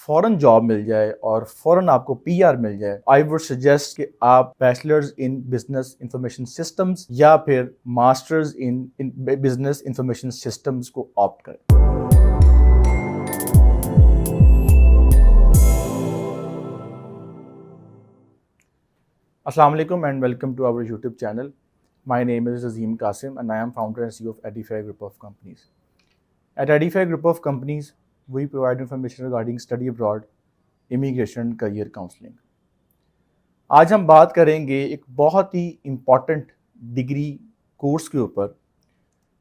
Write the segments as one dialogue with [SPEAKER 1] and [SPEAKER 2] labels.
[SPEAKER 1] फ़ौरन जॉब मिल जाए और फ़ौरन आपको पीआर मिल जाए, आई वुड सजेस्ट कि आप bachelors in business information systems या फिर masters in business information systems को ऑप्ट करें। Assalamu alaikum and welcome to our YouTube channel. My name is Azim Qasim and I am founder and CEO of Edify Group of Companies. At Edify Group of Companies, we provide information regarding study abroad, immigration and career counseling. आज हम बात करेंगे एक बहुत ही important degree course के ऊपर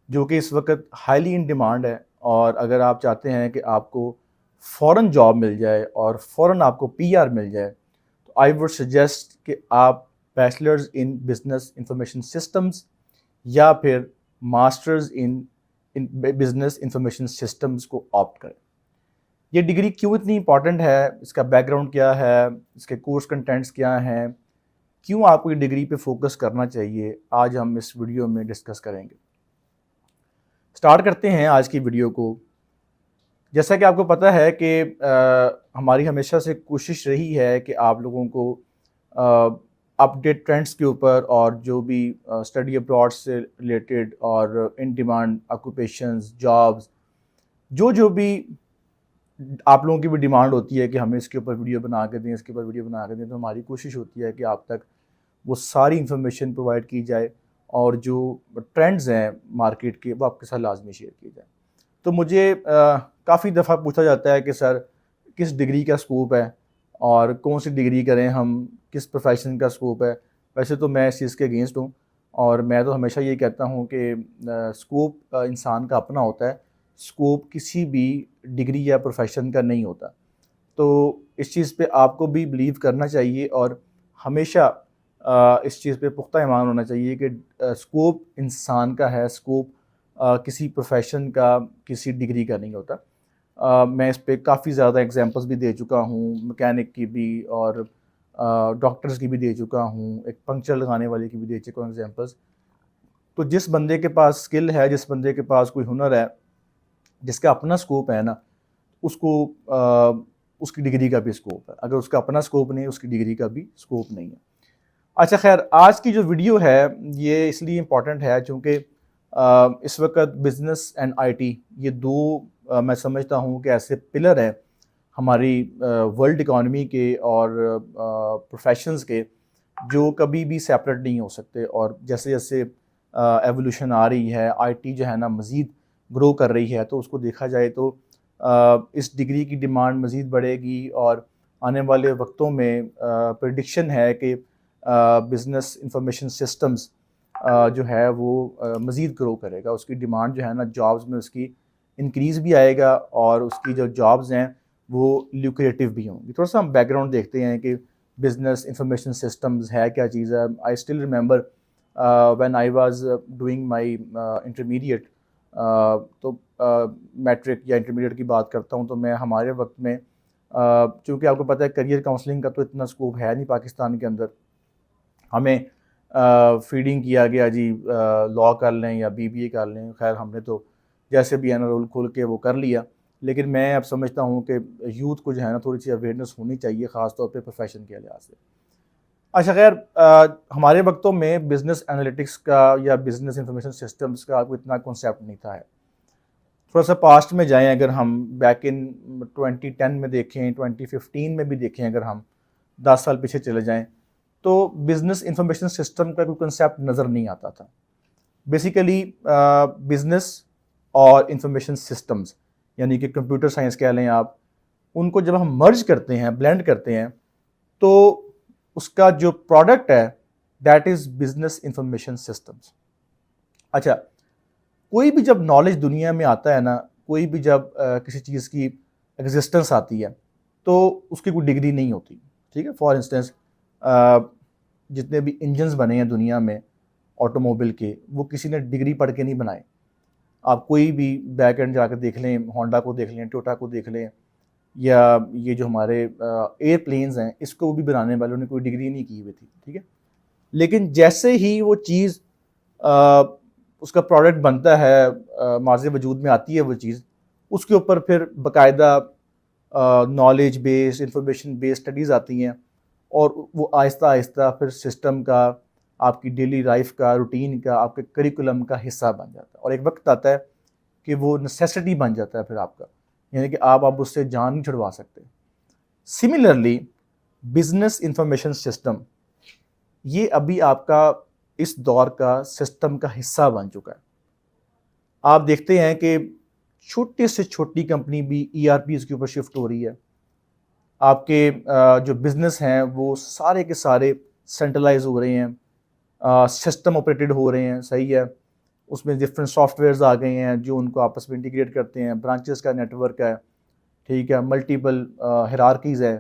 [SPEAKER 1] जो कि इस वक्त हाईली इन डिमांड है, और अगर आप चाहते हैं कि आपको फ़ौरन जॉब मिल जाए और फ़ौरन आपको पीआर मिल जाए, तो आई वुड सजेस्ट कि आप bachelors in business information systems या फिर masters in business information systems को ऑप्ट करें। ये डिग्री क्यों इतनी इंपॉर्टेंट है, इसका बैकग्राउंड क्या है, इसके कोर्स कंटेंट्स क्या हैं, क्यों आपको ये डिग्री पे फोकस करना चाहिए, आज हम इस वीडियो में डिस्कस करेंगे। स्टार्ट करते हैं आज की वीडियो को। जैसा कि आपको पता है कि हमारी हमेशा से कोशिश रही है कि आप लोगों को अपडेट ट्रेंड्स के ऊपर और जो भी स्टडी अब्रॉड से रिलेटेड और इन डिमांड ऑक्यूपेशंस, जॉब्स, जो भी आप लोगों की भी डिमांड होती है कि हमें इसके ऊपर वीडियो बना के दें, इसके ऊपर वीडियो बना के दें, तो हमारी कोशिश होती है कि आप तक वो सारी इंफॉर्मेशन प्रोवाइड की जाए और जो ट्रेंड्स हैं मार्केट के वो आपके साथ लाजमी शेयर किए जाए। तो मुझे काफ़ी दफ़ा पूछा जाता है कि सर किस डिग्री का स्कोप है और कौन सी डिग्री करें हम, किस प्रोफेशन का स्कोप है। वैसे तो मैं इस चीज़ के अगेंस्ट हूँ और मैं तो हमेशा ये कहता हूँ कि स्कोप इंसान का अपना होता है, स्कोप किसी भी डिग्री या प्रोफेशन का नहीं होता। तो इस चीज़ पे आपको भी बिलीव करना चाहिए और हमेशा इस चीज़ पे पुख्ता ईमान होना चाहिए कि स्कोप इंसान का है, स्कोप किसी प्रोफेशन का, किसी डिग्री का नहीं होता। मैं इस पे काफ़ी ज़्यादा एग्जांपल्स भी दे चुका हूँ, मैकेनिक की भी और डॉक्टर्स की भी दे चुका हूँ, एक पंक्चर लगाने वाले की भी दे चुका हूँ एग्जांपल्स। तो जिस बंदे के पास स्किल है, जिस बंदे के पास कोई हुनर है, जिसका अपना स्कोप है ना, उसको उसकी डिग्री का भी स्कोप है। अगर उसका अपना स्कोप नहीं है, उसकी डिग्री का भी स्कोप नहीं है। अच्छा खैर, आज की जो वीडियो है ये इसलिए इम्पॉर्टेंट है क्योंकि इस वक्त बिज़नेस एंड आईटी ये दो मैं समझता हूँ कि ऐसे पिलर हैं हमारी वर्ल्ड इकॉनमी के और प्रोफेशंस के, जो कभी भी सेपरेट नहीं हो सकते। और जैसे जैसे एवोल्यूशन आ रही है, आईटी जो है ना मज़ीद ग्रो कर रही है, तो उसको देखा जाए तो इस डिग्री की डिमांड मज़ीद बढ़ेगी और आने वाले वक्तों में प्रेडिक्शन है कि बिज़नेस इंफॉर्मेशन सिस्टम्स जो है वो मज़ीद ग्रो करेगा। उसकी डिमांड जो है ना जॉब्स में उसकी इंक्रीज़ भी आएगा और उसकी जो जॉब्स हैं वो ल्यूक्रेटिव भी होंगी। थोड़ा सा हम बैकग्राउंड देखते हैं कि बिज़नेस इंफॉर्मेशन सिस्टम्स है क्या चीज़ है। I still remember when I was doing my intermediate, तो मैट्रिक या इंटरमीडिएट की बात करता हूँ, तो मैं हमारे वक्त में चूँकि आपको पता है करियर काउंसलिंग का तो इतना स्कोप है नहीं पाकिस्तान के अंदर। हमें फीडिंग किया गया जी लॉ कर लें या बीबीए कर लें। खैर हमने तो जैसे भी है ना रोल खोल के वो कर लिया, लेकिन मैं अब समझता हूँ कि यूथ को जो है ना थोड़ी सी अवेयरनेस होनी चाहिए, ख़ास तौर पे प्रोफेशन के लिहाज से। अच्छा खैर, हमारे वक्तों में बिज़नेस एनालिटिक्स का या बिज़नेस इंफॉर्मेशन सिस्टम्स का कोई इतना कॉन्सेप्ट नहीं था। थोड़ा सा पास्ट में जाएं, अगर हम बैक इन 2010 में देखें, 2015 में भी देखें, अगर हम 10 साल पीछे चले जाएं, तो बिज़नेस इंफॉर्मेशन सिस्टम का कोई कंसेप्ट नज़र नहीं आता था। बेसिकली बिज़नेस और इंफॉर्मेशन सिस्टम्स यानी कि कंप्यूटर साइंस कह लें आप, उनको जब हम मर्ज करते हैं, ब्लेंड करते हैं, तो उसका जो प्रोडक्ट है that is business information systems. अच्छा, कोई भी जब नॉलेज दुनिया में आता है ना, कोई भी जब किसी चीज़ की एग्जिस्टेंस आती है, तो उसकी कोई डिग्री नहीं होती। ठीक है, फॉर इंस्टेंस जितने भी इंजन्स बने हैं दुनिया में ऑटोमोबाइल के, वो किसी ने डिग्री पढ़ के नहीं बनाए। आप कोई भी बैक एंड जाकर देख लें, होंडा को देख लें, टोयोटा को देख लें, या ये जो हमारे एयरप्लेन्स हैं, इसको भी बनाने वालों ने कोई डिग्री नहीं की हुई थी। ठीक है, लेकिन जैसे ही वो चीज़ उसका प्रोडक्ट बनता है, माज़े वजूद में आती है वो चीज़, उसके ऊपर फिर बाकायदा knowledge based information based studies आती हैं और वो आहिस्ता आहिस्ता फिर सिस्टम का, आपकी डेली लाइफ का, रूटीन का, आपके करिकुलम का हिस्सा बन जाता है और एक वक्त आता है कि वो नेसेसिटी बन जाता है फिर आपका, यानी कि आप उससे जान नहीं छुड़वा सकते। सिमिलरली बिजनेस इंफॉर्मेशन सिस्टम ये अभी आपका इस दौर का सिस्टम का हिस्सा बन चुका है। आप देखते हैं कि छोटे से छोटी कंपनी भी ERPs के ऊपर शिफ्ट हो रही है। आपके जो बिजनेस हैं वो सारे के सारे सेंट्रलाइज हो रहे हैं, सिस्टम ऑपरेटेड हो रहे हैं, सही है। उसमें डिफरेंट सॉफ्टवेयर्स आ गए हैं जो उनको आपस में इंटीग्रेट करते हैं, ब्रांचेस का नेटवर्क है, ठीक है, मल्टीपल हायरार्कीज़ है।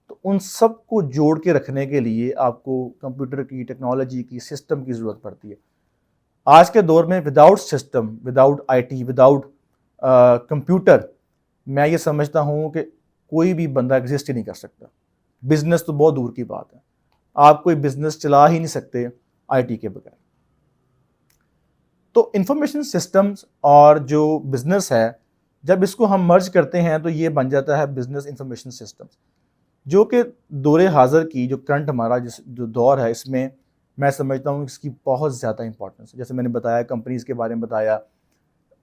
[SPEAKER 1] तो उन सब को जोड़ के रखने के लिए आपको कंप्यूटर की, टेक्नोलॉजी की, सिस्टम की ज़रूरत पड़ती है। आज के दौर में without system, without IT, without computer, मैं ये समझता हूँ कि कोई भी बंदा एग्जिस्ट ही नहीं कर सकता। बिजनेस तो बहुत दूर की बात है, आप कोई बिजनेस चला ही नहीं सकते IT के बगैर। तो इंफॉर्मेशन सिस्टम्स और जो बिजनेस है, जब इसको हम मर्ज करते हैं तो ये बन जाता है बिजनेस इंफॉर्मेशन सिस्टम्स, जो कि दौरे हाज़िर की जो करंट हमारा जो दौर है, इसमें मैं समझता हूँ इसकी बहुत ज़्यादा इंपॉर्टेंस है। जैसे मैंने बताया, कंपनीज़ के बारे में बताया,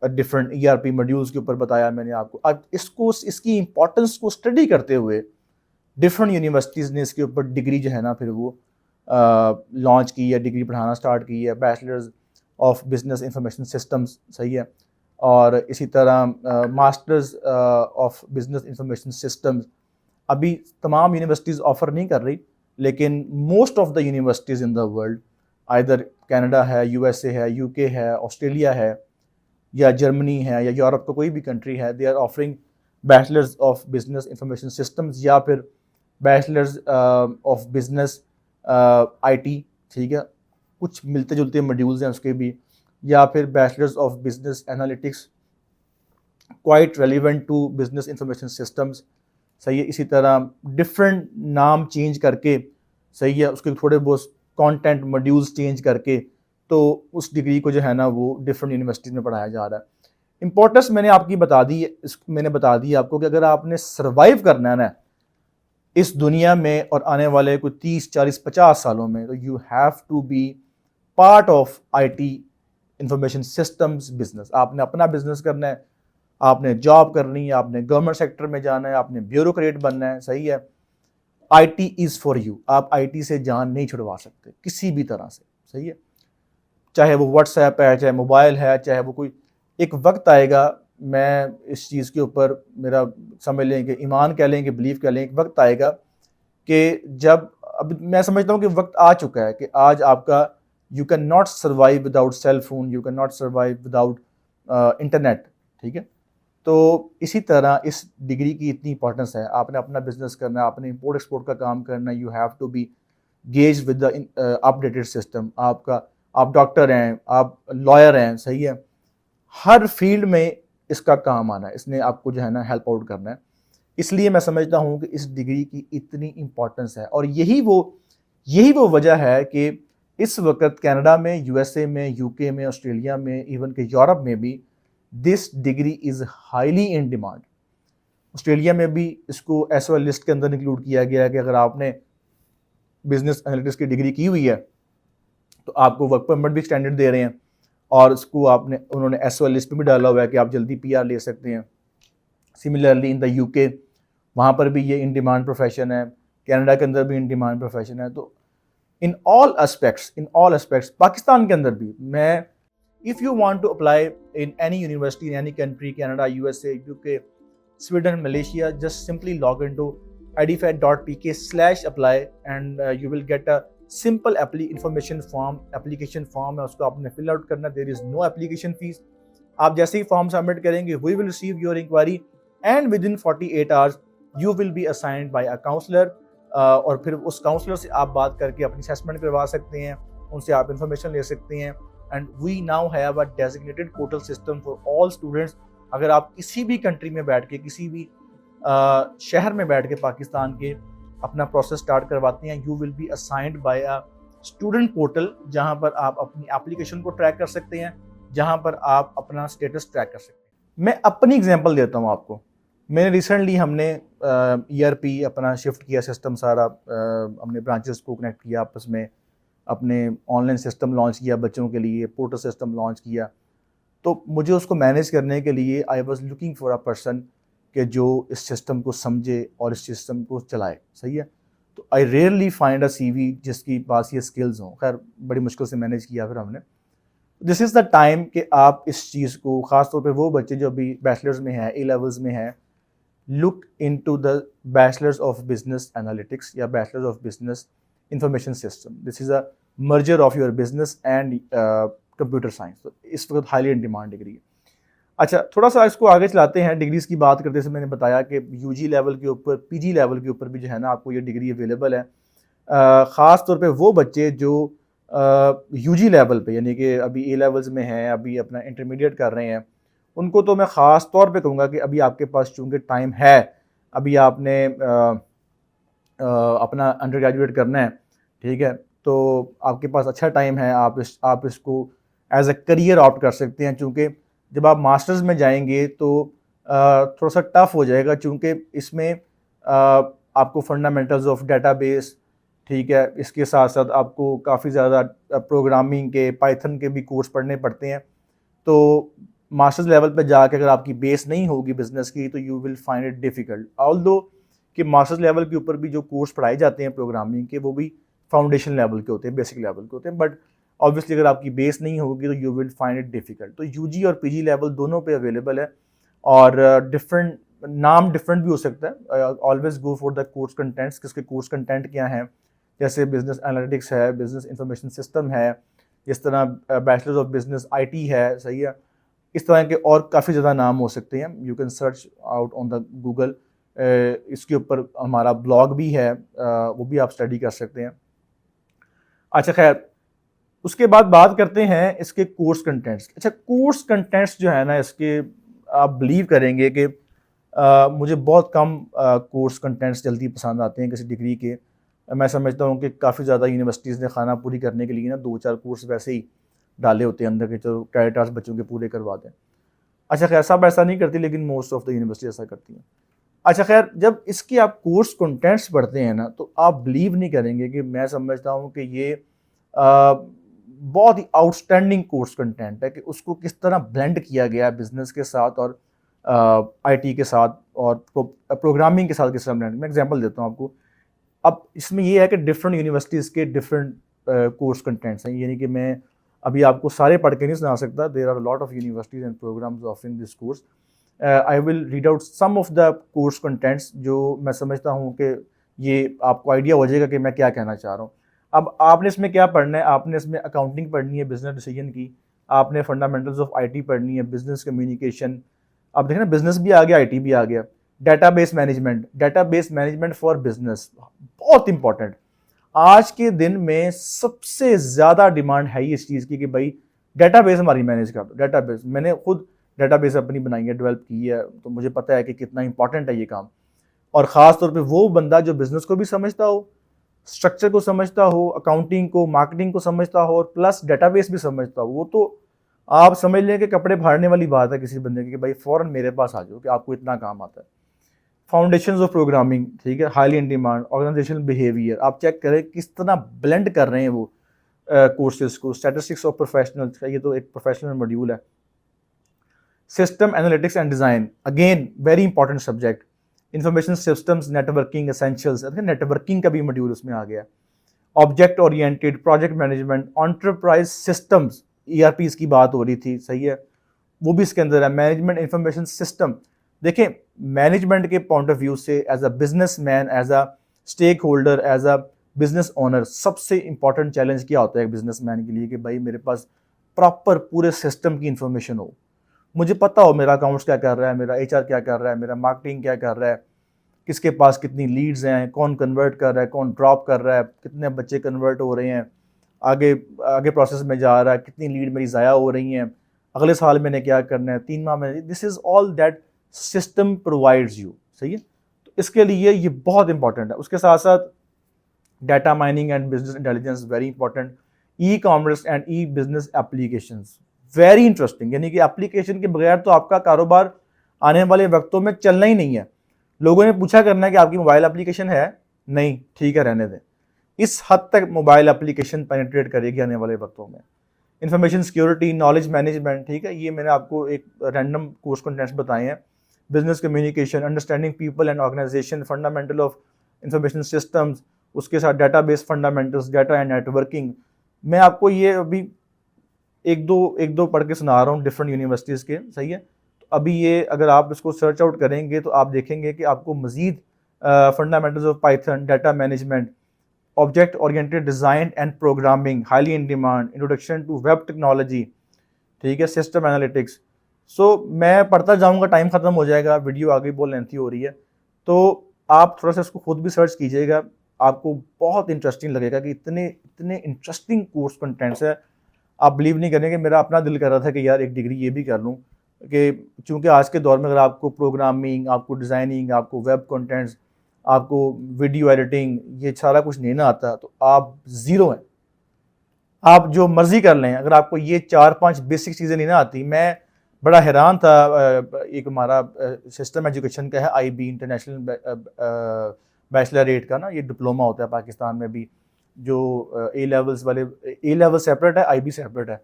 [SPEAKER 1] डिफरेंट ERP मॉड्यूल्स के ऊपर बताया मैंने आपको। अब इसकी इंपॉर्टेंस को स्टडी करते हुए डिफरेंट यूनिवर्सिटीज़ ने इसके ऊपर डिग्री जो है ना फिर वो लॉन्च की है, डिग्री पढ़ाना स्टार्ट की है, bachelors of business information systems, सही है। और इसी तरह masters of business information systems अभी तमाम यूनिवर्सिटीज़ ऑफ़र नहीं कर रही, लेकिन most of the universities in the world, either Canada है, USA है, UK है, ऑस्ट्रेलिया है, या जर्मनी है, या यूरोप का कोई भी कंट्री है, they are offering bachelors of business information systems या फिर बैचलर्स ऑफ बिजनेस IT, ठीक है, कुछ मिलते जुलते मॉड्यूल्स हैं उसके भी, या फिर bachelors of business analytics, quite relevant to business information systems, सही है। इसी तरह डिफरेंट नाम चेंज करके, सही है, उसके थोड़े बहुत कंटेंट मॉड्यूल्स चेंज करके, तो उस डिग्री को जो है ना वो डिफरेंट यूनिवर्सिटीज़ में पढ़ाया जा रहा है। इंपॉर्टेंस मैंने आपकी बता दी, मैंने बता दी आपको कि अगर आपने सर्वाइव करना है ना इस दुनिया में और आने वाले कोई 30, 40, 50 सालों में, तो you have to be part of IT information systems business. आपने अपना बिजनेस करना है, आपने जॉब करनी है, आपने गवर्नमेंट सेक्टर में जाना है, आपने ब्यूरोक्रेट बनना है, सही है। IT is for you. आप IT से जान नहीं छुड़वा सकते किसी भी तरह से, सही है। चाहे वो व्हाट्सएप है, चाहे मोबाइल है, चाहे वो कोई, एक वक्त आएगा, मैं इस चीज़ के ऊपर मेरा समझ लें कि ईमान कह लें कि बिलीव कह लें, एक वक्त आएगा कि जब, अब मैं समझता हूँ कि वक्त आ चुका है कि आज आपका, you can not survive without cell phone, you can not survive without internet, ठीक है। तो इसी तरह इस डिग्री की इतनी इंपॉर्टेंस है। आपने अपना बिजनेस करना है, आपने इंपोर्ट एक्सपोर्ट का काम करना है, you have to be gauge with the updated system. आप डॉक्टर हैं, आप लॉयर हैं, सही है, हर फील्ड में इसका काम आना है, इसने आपको जो है ना हेल्प आउट करना है। इसलिए मैं समझता हूँ कि इस डिग्री की इतनी इंपॉर्टेंस है, और यही वो वजह है कि इस वक्त कनाडा में, USA में, UK में, ऑस्ट्रेलिया में, इवन के यूरोप में भी this degree is highly in demand. Australia में भी इसको SOL लिस्ट के अंदर इंक्लूड किया गया है कि अगर आपने बिजनेस एनालिटिक्स की डिग्री की हुई है तो आपको वर्क परमिट भी स्टैंडर्ड दे रहे हैं, और उसको उन्होंने SOL लिस्ट में भी डाला हुआ है कि आप जल्दी PR ले सकते हैं। सिमिलरली इन द UK, वहाँ पर भी ये इन डिमांड प्रोफेशन है, कनाडा के अंदर भी इन डिमांड प्रोफेशन है। तो इन ऑल एस्पेक्ट्स पाकिस्तान के अंदर भी, मैं, if you want to apply in any university in any country, Canada, USA, UK, Sweden, Malaysia, just simply log into edify.pk/apply and you will get a simple application form है, उसको आपने fill out करना। There is no application fees. आप जैसे ही form submit करेंगे, we will receive your inquiry and within 48 hours you will be assigned by a counsellor, और फिर उस काउंसलर से आप बात करके अपनी असेसमेंट करवा सकते हैं, उनसे आप इंफॉर्मेशन ले सकते हैं। And we now have a designated portal system for all students. अगर आप किसी भी कंट्री में बैठ के, किसी भी शहर में बैठ के पाकिस्तान के अपना प्रोसेस स्टार्ट करवाते हैं, you will be assigned by a student portal, जहां पर आप अपनी एप्लीकेशन को ट्रैक कर सकते हैं, जहां पर आप अपना स्टेटस ट्रैक कर सकते हैं। मैं अपनी एग्जांपल देता हूं आपको। मैंने रिसेंटली हमने ERP अपना शिफ्ट किया, सिस्टम सारा हमने ब्रांचेस को कनेक्ट किया आपस में, अपने ऑनलाइन सिस्टम लॉन्च किया बच्चों के लिए, पोर्टल सिस्टम लॉन्च किया। तो मुझे उसको मैनेज करने के लिए I was looking for a person कि जो इस सिस्टम को समझे और इस सिस्टम को चलाए, सही है। तो आई रेयरली फाइंड अ CV जिसकी पास ये स्किल्स हों। खैर बड़ी मुश्किल से मैनेज किया फिर हमने। दिस इज़ द टाइम कि आप इस चीज़ को, ख़ासतौर पे वो बच्चे जो अभी बैचलर्स में हैं, A-levels में हैं, look into the Bachelor's of Business Analytics या Bachelor's of Business Information System. This is a merger of your business and computer science. तो इस वक्त हाईली इन डिमांड डिग्री है। अच्छा, थोड़ा सा इसको आगे चलाते हैं। डिग्रीज़ की बात करते से मैंने बताया कि UG लेवल के ऊपर, PG लेवल के ऊपर भी जो है ना आपको ये डिग्री अवेलेबल है। ख़ास तौर पे वो बच्चे जो UG लेवल पे यानी कि अभी A-levels में हैं, अभी अपना इंटरमीडिएट कर रहे हैं, उनको तो मैं ख़ास तौर पे कहूँगा कि अभी आपके पास चूँकि टाइम है, अभी आपने अपना अंडर ग्रेजुएट करना है, ठीक है, तो आपके पास अच्छा टाइम है। आप इसको एज अ करियर ऑप्ट कर सकते हैं, चूँकि जब आप मास्टर्स में जाएंगे तो थोड़ा सा टफ हो जाएगा, चूँकि इसमें आपको फंडामेंटल्स ऑफ डेटाबेस, ठीक है, इसके साथ साथ आपको काफ़ी ज़्यादा प्रोग्रामिंग के, पाइथन के भी कोर्स पढ़ने पड़ते हैं। तो मास्टर्स लेवल पे जाके अगर आपकी बेस नहीं होगी बिजनेस की तो you will find it difficult. Although कि मास्टर्स लेवल के ऊपर भी जो कोर्स पढ़ाए जाते हैं प्रोग्रामिंग के, वो भी फाउंडेशन लेवल के होते हैं, बेसिक लेवल के होते हैं, बट ऑब्वियसली अगर आपकी बेस नहीं होगी तो you will find it difficult. तो UG और PG लेवल दोनों पे अवेलेबल है, और डिफरेंट नाम डिफरेंट भी हो सकता है। Always go for the course contents, किसके कोर्स कंटेंट क्या हैं, जैसे बिजनेस एनालिटिक्स है, बिजनेस इंफॉर्मेशन सिस्टम है, जिस तरह बैचलर्स ऑफ बिजनेस IT है, सही है। इस तरह के और काफ़ी ज़्यादा नाम हो सकते हैं। You can search out on the Google. इसके ऊपर हमारा ब्लॉग भी है, वो भी आप स्टडी कर सकते हैं। अच्छा खैर, उसके बाद बात करते हैं इसके कोर्स कंटेंट्स। अच्छा, कोर्स कंटेंट्स जो है ना इसके, आप बिलीव करेंगे कि मुझे बहुत कम कोर्स कंटेंट्स जल्दी पसंद आते हैं किसी डिग्री के। मैं समझता हूँ कि काफ़ी ज़्यादा यूनिवर्सिटीज़ ने खाना पूरी करने के लिए ना 2-4 कोर्स वैसे ही डाले होते हैं अंदर के, जो क्रेडिट आवर्स बच्चों के पूरे करवा दें। अच्छा खैर, सब ऐसा नहीं करती, लेकिन मोस्ट ऑफ द यूनिवर्सिटी ऐसा करती हैं। अच्छा खैर, जब इसके आप कोर्स कंटेंट्स पढ़ते हैं ना, तो आप बिलीव नहीं करेंगे कि मैं समझता हूँ कि ये बहुत ही आउटस्टैंडिंग कोर्स कंटेंट है कि उसको किस तरह ब्लेंड किया गया है बिजनेस के साथ और IT के साथ और प्रोग्रामिंग के साथ किस तरह ब्लेंड। मैं एग्जांपल देता हूँ आपको। अब इसमें ये है कि डिफरेंट यूनिवर्सिटीज़ के डिफरेंट कोर्स कंटेंट्स हैं, यानी कि मैं अभी आपको सारे पढ़ के नहीं सुना सकता। There are lot of universities and programs offering this course. I will read out some of the course contents जो मैं समझता हूँ कि ये आपको आइडिया हो जाएगा कि मैं क्या कहना चाह रहा हूँ। अब आपने इसमें क्या पढ़ना है? आपने इसमें अकाउंटिंग पढ़नी है, बिजनेस डिसीजन की, आपने फंडामेंटल्स ऑफ IT पढ़नी है, बिजनेस कम्युनिकेशन, अब देखें ना बिजनेस भी आ गया, IT भी आ गया, डेटाबेस मैनेजमेंट फॉर बिजनेस, बहुत इंपॉर्टेंट। आज के दिन में सबसे ज़्यादा डिमांड है इस चीज़ की कि भाई डेटाबेस हमारी मैनेज कर दो। डेटाबेस, मैंने खुद डेटाबेस अपनी बनाई है, डेवलप की है, तो मुझे पता है कि कितना इंपॉर्टेंट है ये काम। और ख़ास तौर पे वो बंदा जो बिज़नेस को भी समझता हो, स्ट्रक्चर को समझता हो, अकाउंटिंग को, मार्केटिंग को समझता हो, और प्लस डेटाबेस भी समझता हो, वो तो आप समझ लें कि कपड़े फाड़ने वाली बात है किसी बंदे की कि भाई फ़ौरन मेरे पास आ जाओ कि आपको इतना काम आता है। फाउंडेशंस ऑफ प्रोग्रामिंग, ठीक है, highly in demand. Organisational behaviour, आप चेक करें किस तरह ब्लेंड कर रहे हैं वो कोर्सेज को। स्टैटिस्टिक्स ऑफ प्रोफेशनल्स का ये तो एक प्रोफेशनल मॉड्यूल है। System analytics and design, again very important subject. Information systems, networking essentials, networking का भी मॉड्यूल उसमें आ गया। Object oriented, project management, enterprise systems, ERPs की बात हो रही थी, सही है, वो भी इसके अंदर है। मैनेजमेंट इंफॉर्मेशन सिस्टम, देखें मैनेजमेंट के पॉइंट ऑफ व्यू से, as a businessman, as a stakeholder, as a business owner, सबसे इंपॉर्टेंट चैलेंज क्या होता है एक बिजनेस मैन के लिए कि भाई मेरे पास प्रॉपर पूरे सिस्टम की इंफॉर्मेशन हो, मुझे पता हो मेरा अकाउंट्स क्या कर रहा है, मेरा HR क्या कर रहा है, मेरा मार्केटिंग क्या कर रहा है, किसके पास कितनी लीड्स हैं, कौन कन्वर्ट कर रहा है, कौन ड्रॉप कर रहा है, कितने बच्चे कन्वर्ट हो रहे हैं, आगे आगे प्रोसेस में जा रहा है, कितनी लीड मेरी ज़ाया हो रही हैं, अगले साल मैंने क्या करना है, 3 माह में। This is all that system provides you, सही है। तो इसके लिए ये बहुत इंपॉर्टेंट है। उसके साथ साथ data mining and business intelligence, very important. E-commerce and business applications, very interesting, यानी कि एप्लीकेशन के बगैर तो आपका कारोबार आने वाले वक्तों में चलना ही नहीं है। लोगों ने पूछा करना है कि आपकी मोबाइल एप्लीकेशन है, नहीं, ठीक है रहने दें। इस हद तक मोबाइल एप्लीकेशन पेनिट्रेट करेगी आने वाले वक्तों में। इंफॉर्मेशन सिक्योरिटी, नॉलेज मैनेजमेंट, ठीक है, ये मैंने आपको एक रैंडम कोर्स कंटेंट्स बताए हैं। Business communication, understanding people and organisation, fundamental of information systems, उसके साथ database fundamentals, data and networking. मैं आपको ये अभी एक दो पढ़ के सुना रहा हूँ डिफरेंट यूनिवर्सिटीज़ के, सही है। तो अभी ये अगर आप इसको सर्च आउट करेंगे तो आप देखेंगे कि आपको मज़ीद fundamentals of Python, data management, object oriented design and programming, highly in demand, introduction to web technology, ठीक है, सिस्टम एनालिटिक्स। सो मैं पढ़ता जाऊँगा, टाइम ख़त्म हो जाएगा, वीडियो आगे बहुत लेंथी हो रही है, तो आप थोड़ा सा इसको खुद भी सर्च कीजिएगा, आपको बहुत इंटरेस्टिंग लगेगा कि इतने इतने इंटरेस्टिंग कोर्स कंटेंट्स है। आप बिलीव नहीं करेंगे, मेरा अपना दिल कर रहा था कि यार एक डिग्री ये भी कर लूँ, कि चूँकि आज के दौर में अगर आपको प्रोग्रामिंग, आपको डिज़ाइनिंग, आपको वेब कंटेंट्स, आपको वीडियो एडिटिंग, ये सारा कुछ नहीं ना आता तो आप ज़ीरो हैं। आप जो मर्ज़ी कर लें, अगर आपको ये 4-5 बेसिक चीज़ें नहीं ना आती। मैं बड़ा हैरान था, एक हमारा सिस्टम एजुकेशन का है IB, इंटरनेशनल बैचलरेट का ना ये डिप्लोमा होता है पाकिस्तान में भी, जो ए लेवल्स वाले, ए लेवल सेपरेट है, IB सेपरेट है।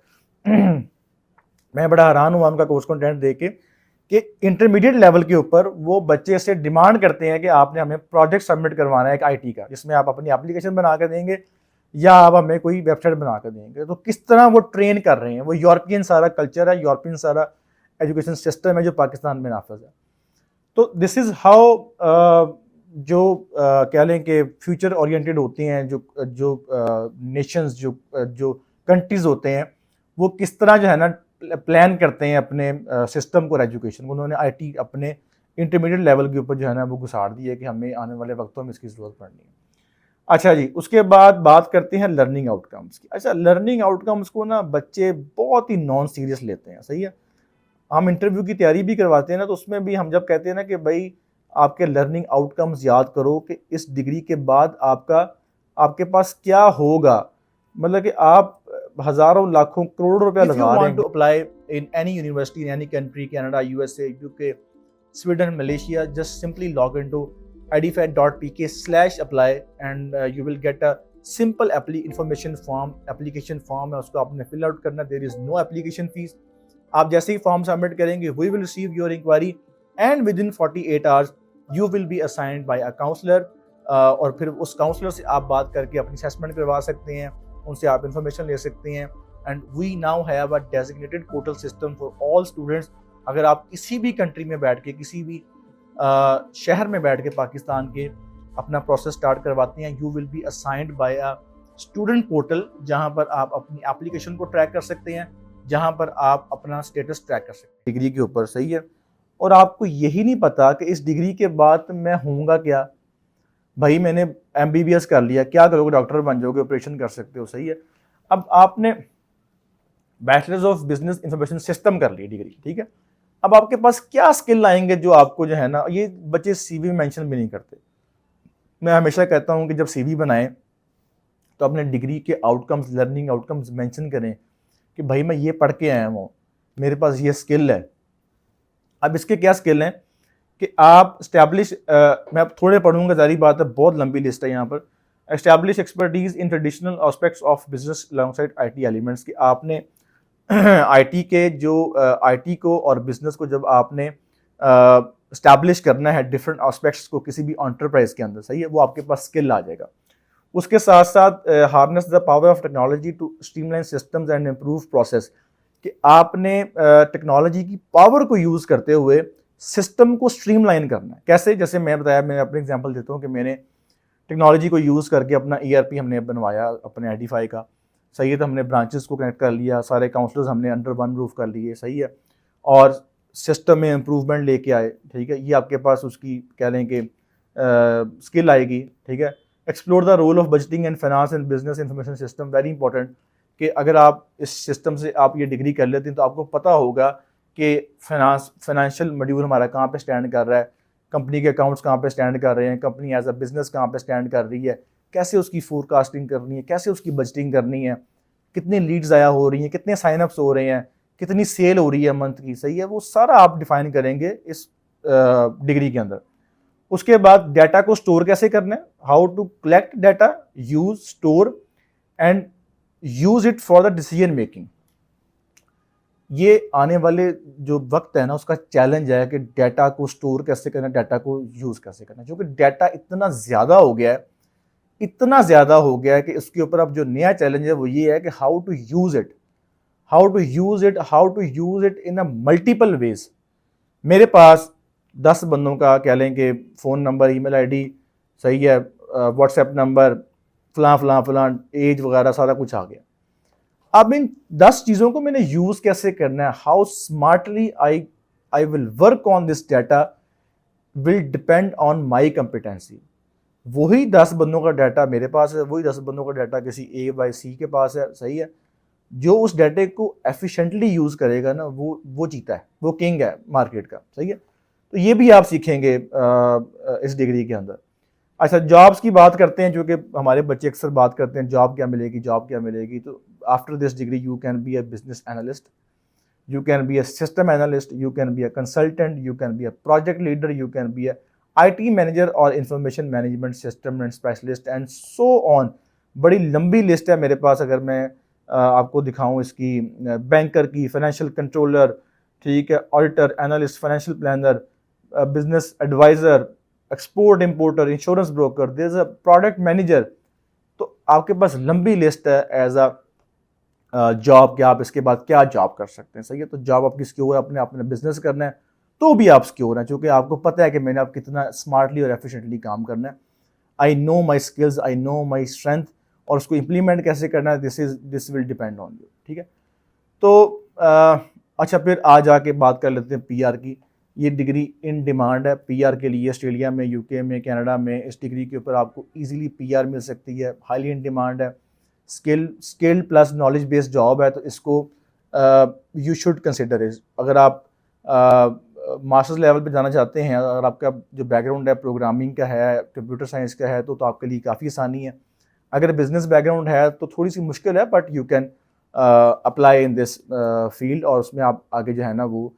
[SPEAKER 1] मैं बड़ा हैरान हुआ उनका कोर्स कंटेंट देख के कि इंटरमीडिएट लेवल के ऊपर वो बच्चे से डिमांड करते हैं कि आपने हमें प्रोजेक्ट सबमिट करवाना है एक IT का, जिसमें आप अपनी एप्लीकेशन बना कर देंगे या आप हमें कोई वेबसाइट बना कर देंगे। तो किस तरह वो ट्रेन कर रहे हैं, वो यूरोपियन सारा कल्चर है, यूरोपियन सारा एजुकेशन सिस्टम है जो पाकिस्तान में नाफिज है। तो दिस इज़ हाउ जो कह लें कि फ्यूचर ओरिएंटेड होती हैं जो जो नेशंस, जो कंट्रीज़ होते हैं, वो किस तरह जो है ना प्लान करते हैं अपने सिस्टम को और एजुकेशन को। उन्होंने IT अपने इंटरमीडिएट लेवल के ऊपर जो है ना वो घुसाड़ दी है कि हमें आने वाले वक्तों में इसकी ज़रूरत पड़नी है। अच्छा जी, उसके बाद बात करते हैं लर्निंग आउटकम्स की। अच्छा, लर्निंग आउटकम्स को ना बच्चे बहुत ही नॉन सीरियस लेते हैं, सही है। हम इंटरव्यू की तैयारी भी करवाते हैं ना, तो उसमें भी हम जब कहते हैं ना कि भाई आपके लर्निंग आउटकम्स याद करो कि इस डिग्री के बाद आपके पास क्या होगा, मतलब कि आप हज़ारों लाखों करोड़ों रुपया लगा रहे हैं। If you want to apply in any university in any country, Canada, USA, UK, Sweden, Malaysia, just simply log into edify.pk/apply and you will get a simple information form, application form है, उसको आपने fill out करना। there is no application fees। आप जैसे ही form submit करेंगे, we will receive your inquiry and within 48 hours you will be assigned by a counselor। और फिर उस काउंसलर से आप बात करके अपनी असेसमेंट करवा सकते हैं, उनसे आप इंफॉर्मेशन ले सकते हैं। And we now have a designated portal system for all students. अगर आप किसी भी कंट्री में बैठ के, किसी भी शहर में बैठ के पाकिस्तान के अपना प्रोसेस स्टार्ट करवाते हैं, you will be assigned by a student portal, जहां पर आप अपनी एप्लीकेशन को ट्रैक कर सकते हैं, जहां पर आप अपना स्टेटस ट्रैक कर सकते हैं डिग्री के ऊपर, सही है। और आपको यही नहीं पता कि इस डिग्री के बाद मैं होऊंगा क्या। भाई मैंने MBBS कर लिया, क्या करोगे, डॉक्टर बन जाओगे, ऑपरेशन कर सकते हो, सही है। अब आपने bachelors of business information system कर ली डिग्री, ठीक है। अब आपके पास क्या स्किल आएंगे जो आपको जो है ना, ये बच्चे CV में मेंशन भी नहीं करते। मैं हमेशा कहता हूँ कि जब CV बनाएं तो अपने डिग्री के आउटकम्स, लर्निंग आउटकम्स मेंशन करें कि भाई मैं ये पढ़ के आया हूँ, मेरे पास ये स्किल है। अब इसके क्या स्किल हैं कि आप स्टैब्लिश, मैं अब थोड़े पढ़ूंगा, जारी बात है, बहुत लंबी लिस्ट है यहाँ पर। Establish expertise in traditional aspects of business alongside IT elements, कि आपने IT के जो IT को और बिजनेस को जब आपने स्टैब्लिश करना है डिफरेंट एस्पेक्ट्स को किसी भी एंटरप्राइज के अंदर, सही है, वो आपके पास स्किल आ जाएगा। उसके साथ साथ harness the power of technology to streamline systems and improve process, कि आपने टेक्नोलॉजी की पावर को यूज़ करते हुए सिस्टम को स्ट्रीमलाइन करना है। कैसे, जैसे मैं बताया, मैं अपने एग्जांपल देता हूँ कि मैंने टेक्नोलॉजी को यूज़ करके अपना ERP हमने बनवाया अपने एडिफाई का, सही है। तो हमने ब्रांचेस को कनेक्ट कर लिया, सारे काउंसलर्स हमने अंडर वन रूफ कर लिए, सही है, और सिस्टम में इम्प्रूवमेंट लेके आए, ठीक है। ये आपके पास उसकी कह लें कि स्किल आएगी, ठीक है। Explore the role of budgeting and finance and business information system, very important, कि अगर आप इस सिस्टम से आप ये डिग्री कर लेते हैं तो आपको पता होगा कि फाइनेंशियल मॉड्यूल हमारा कहाँ पे स्टैंड कर रहा है, कंपनी के अकाउंट्स कहाँ पे स्टैंड कर रहे हैं, कंपनी एज अ बिजनेस कहाँ पे स्टैंड कर रही है, कैसे उसकी फोरकास्टिंग करनी है, कैसे उसकी बजटिंग करनी है, कितनी लीड्स आया हो रही हैं, कितने साइनअप्स हो रहे हैं, कितनी सेल हो रही है मंथ की, सही है, वो सारा आप डिफाइन करेंगे इस डिग्री के अंदर। उसके बाद डाटा को स्टोर कैसे करना है, how to collect data, use, store and use it for the decision making. ये आने वाले जो वक्त है ना उसका चैलेंज है कि डाटा को स्टोर कैसे करना, डाटा को यूज कैसे करना, क्योंकि डाटा इतना ज्यादा हो गया है, इतना ज्यादा हो गया है कि उसके ऊपर अब जो नया चैलेंज है वो ये है कि how to use it, how to use it, how to use it in a multiple ways. मेरे पास 10 बंदों का कह लें कि फ़ोन नंबर, ईमेल आईडी, सही है, व्हाट्सएप नंबर, फलां फलां फलां, एज वगैरह सारा कुछ आ गया। अब इन 10 चीज़ों को मैंने यूज़ कैसे करना है, how smartly I will work on this data will depend on my competency. वही 10 बंदों का डाटा मेरे पास है, वही 10 बंदों का डाटा किसी ए बाई सी के पास है, सही है। जो उस डाटे को एफिशिएंटली यूज़ करेगा ना वो जीता है, वो किंग है मार्केट का, सही है। तो ये भी आप सीखेंगे इस डिग्री के अंदर। अच्छा, जॉब्स की बात करते हैं, जो कि हमारे बच्चे अक्सर बात करते हैं जॉब क्या मिलेगी, जॉब क्या मिलेगी। तो after this degree you can be a business analyst, you can be a system analyst, you can be a consultant, you can be a project leader, you can be a IT manager or information management system and specialist and so on। बड़ी लंबी list है मेरे पास, अगर मैं आपको दिखाऊं इसकी, banker की, फाइनेंशियल कंट्रोलर, ठीक है, auditor, analyst, financial planner, business adviser, export importer, insurance broker, there is a product manager. तो आपके पास लंबी लिस्ट है एज अ जॉब कि आप इसके बाद क्या जॉब कर सकते हैं, सही है। तो जॉब आपकी सिक्योर है, अपने बिजनेस करना है तो भी आप सिक्योर हैं, क्योंकि आपको पता है कि मैंने आप कितना स्मार्टली और एफिशिएंटली काम करना है। I know my skills, I know my strength, और उसको इम्प्लीमेंट कैसे करना है this will depend on you, ठीक है। तो अच्छा, फिर आ जाके बात कर लेते हैं पीआर की। ये डिग्री इन डिमांड है पीआर के लिए, ऑस्ट्रेलिया में, यूके में, कनाडा में। इस डिग्री के ऊपर आपको इजीली पीआर मिल सकती है, हाईली इन डिमांड है, skill plus knowledge based job है। तो इसको यू शुड कंसिडर इज। अगर आप मास्टर्स लेवल पे जाना चाहते हैं, अगर आपका जो बैकग्राउंड है प्रोग्रामिंग का है, कंप्यूटर साइंस का है, तो आपके लिए काफ़ी आसानी है। अगर बिजनेस बैकग्राउंड है तो थोड़ी सी मुश्किल है, but you can apply in this field, और उसमें आप आगे जो है ना वो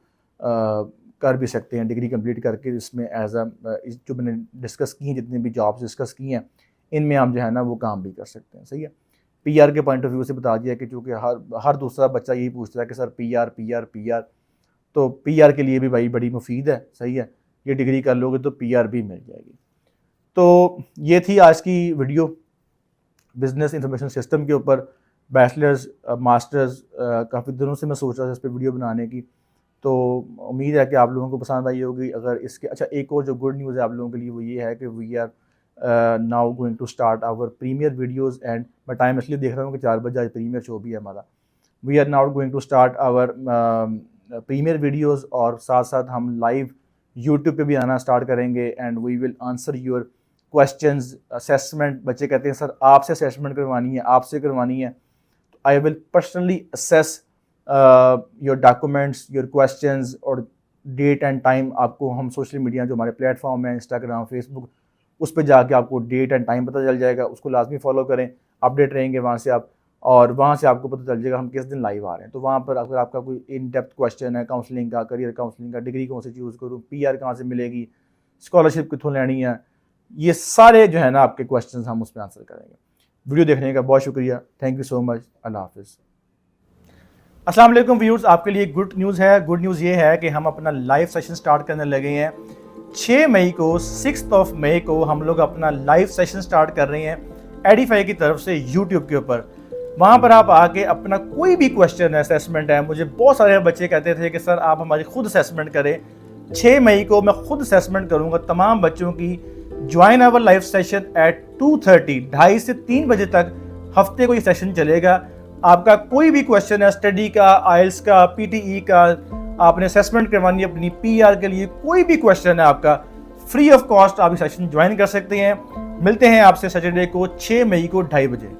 [SPEAKER 1] कर भी सकते हैं डिग्री कंप्लीट करके। इसमें एज अ जो मैंने डिस्कस की हैं, जितनी भी जॉब्स डिस्कस की हैं, इनमें आप जो है ना वो काम भी कर सकते हैं, सही है। पीआर के पॉइंट ऑफ व्यू से बता दिया कि चूँकि हर दूसरा बच्चा यही पूछता है कि सर पीआर पीआर पीआर, तो पीआर के लिए भी भाई बड़ी मुफीद है, सही है। ये डिग्री कर लोगे तो पीआर भी मिल जाएगी। तो ये थी आज की वीडियो बिजनेस इंफॉर्मेशन सिस्टम के ऊपर, बैचलर्स मास्टर्स। काफ़ी दिनों से मैं सोच रहा था इस पर वीडियो बनाने की, तो उम्मीद है कि आप लोगों को पसंद आई होगी। अगर इसके अच्छा, एक और जो गुड न्यूज़ है आप लोगों के लिए वो ये है कि we are now going to start our premier videos. And मैं टाइम इसलिए देख रहा हूँ कि 4 बजे आज प्रीमियर शो भी है हमारा। We are now going to start our premier videos, और साथ साथ हम लाइव यूट्यूब पे भी आना स्टार्ट करेंगे। And we will answer your questions, assessment. बच्चे कहते हैं सर आपसे असेसमेंट करवानी है, आपसे करवानी है, तो I will personally assess your documents, your questions, और डेट एंड टाइम आपको हम सोशल मीडिया जो हमारे प्लेटफॉर्म है, इंस्टाग्राम, फेसबुक, उस पर जाके आपको डेट एंड टाइम पता चल जाएगा। उसको लाजमी फॉलो करें, अपडेट रहेंगे वहाँ से आप, और वहाँ से आपको पता चल जाएगा हम किस दिन लाइव आ रहे हैं। तो वहाँ पर अगर आपका कोई इन डेप्थ क्वेश्चन है काउंसलिंग का, करियर काउंसलिंग का, डिग्री कौन सी चूज़ करूँ, पीआर कहाँ से मिलेगी, स्कॉलरशिप कितों लेनी है, ये सारे जो है ना आपके क्वेश्चन हम उस पर आंसर करेंगे। वीडियो देखने का बहुत शुक्रिया, थैंक यू सो मच, अल्लाह हाफिज़। अस्सलाम वालेकुम व्यूअर्स, आपके लिए गुड न्यूज़ है। गुड न्यूज़ ये है कि हम अपना लाइव सेशन स्टार्ट करने लगे हैं। 6 मई को, 6 मई को हम लोग अपना लाइव सेशन स्टार्ट कर रहे हैं एडिफाई की तरफ से यूट्यूब के ऊपर। वहाँ पर आप आके अपना कोई भी क्वेश्चन है, असेसमेंट है, मुझे बहुत सारे बच्चे कहते थे कि सर आप हमारी खुद असेसमेंट करें। 6 मई को मैं खुद असेसमेंट करूँगा तमाम बच्चों की। Join our live session at 2:30, 2:30 से 3 बजे तक हफ्ते को ये सेशन चलेगा। आपका कोई भी क्वेश्चन है, स्टडी का, आइल्स का, पीटीई का, आपने असेसमेंट करवानी है अपनी पीआर के लिए, कोई भी क्वेश्चन है आपका, फ्री ऑफ कॉस्ट आप ये सेशन ज्वाइन कर सकते हैं। मिलते हैं आपसे सैटरडे को 6 मई को 2:30 बजे।